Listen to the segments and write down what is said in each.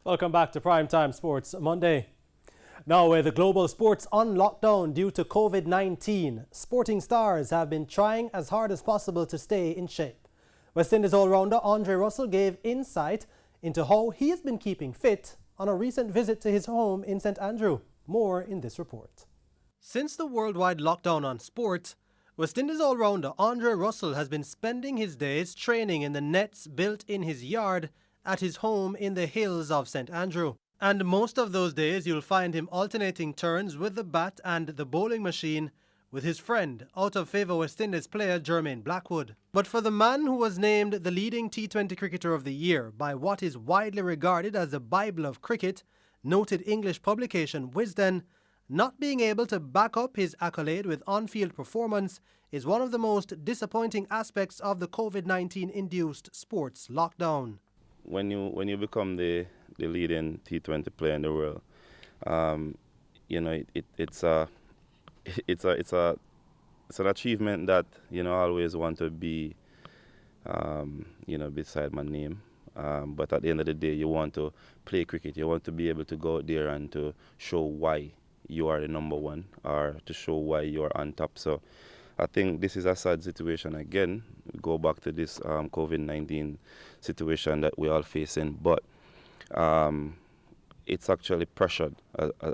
Welcome back to Primetime Sports Monday. Now, with the global sports on lockdown due to COVID-19, sporting stars have been trying as hard as possible to stay in shape. West Indies all-rounder Andre Russell gave insight into how he has been keeping fit on a recent visit to his home in St Andrew. More in this report. Since the worldwide lockdown on sport, West Indies all-rounder Andre Russell has been spending his days training in the nets built in his yard at his home in the hills of St Andrew. And most of those days you'll find him alternating turns with the bat and the bowling machine with his friend, out-of-favour West Indies player Jermaine Blackwood. But for the man who was named the leading T20 cricketer of the year by what is widely regarded as the Bible of cricket, noted English publication Wisden, not being able to back up his accolade with on-field performance is one of the most disappointing aspects of the COVID-19 induced sports lockdown. When you become the leading T20 player in the world, it's an achievement that I always want to be beside my name. But at the end of the day, you want to play cricket. You want to be able to go out there and to show why you are the number one, or to show why you are on top. So I think this is a sad situation again. We go back to this COVID-19 situation that we're all facing, but it's actually pressured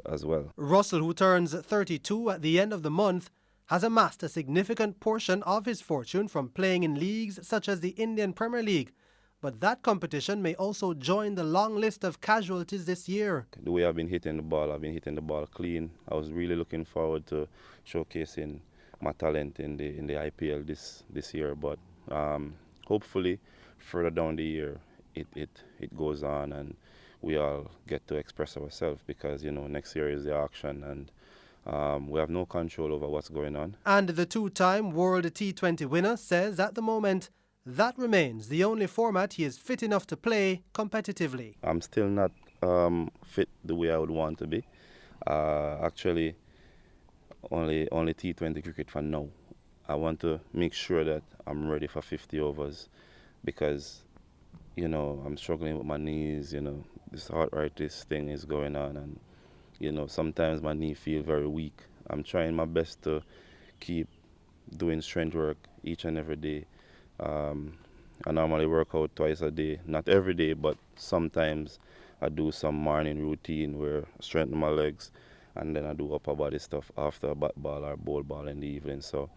as well. Russell, who turns 32 at the end of the month, has amassed a significant portion of his fortune from playing in leagues such as the Indian Premier League. But that competition may also join the long list of casualties this year. The way I've been hitting the ball clean. I was really looking forward to showcasing my talent in the IPL this year. But hopefully, further down the year, it goes on and we all get to express ourselves, because next year is the auction and we have no control over what's going on. And the two-time World T20 winner says at the moment that remains the only format he is fit enough to play competitively. I'm still not fit the way I would want to be. Actually, only T20 cricket for now. I want to make sure that I'm ready for 50 overs, because I'm struggling with my knees. This arthritis thing is going on, and sometimes my knee feel very weak. I'm trying my best to keep doing strength work each and every day. I normally work out twice a day, not every day, but sometimes I do some morning routine where I strengthen my legs, and then I do upper body stuff after a bat ball or bowl ball in the evening. So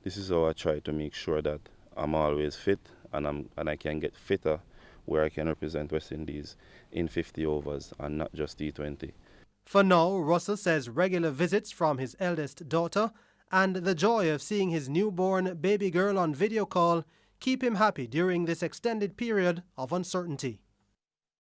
this is how I try to make sure that I'm always fit, and I can get fitter where I can represent West Indies in 50 overs and not just T20. For now, Russell says regular visits from his eldest daughter and the joy of seeing his newborn baby girl on video call keep him happy during this extended period of uncertainty.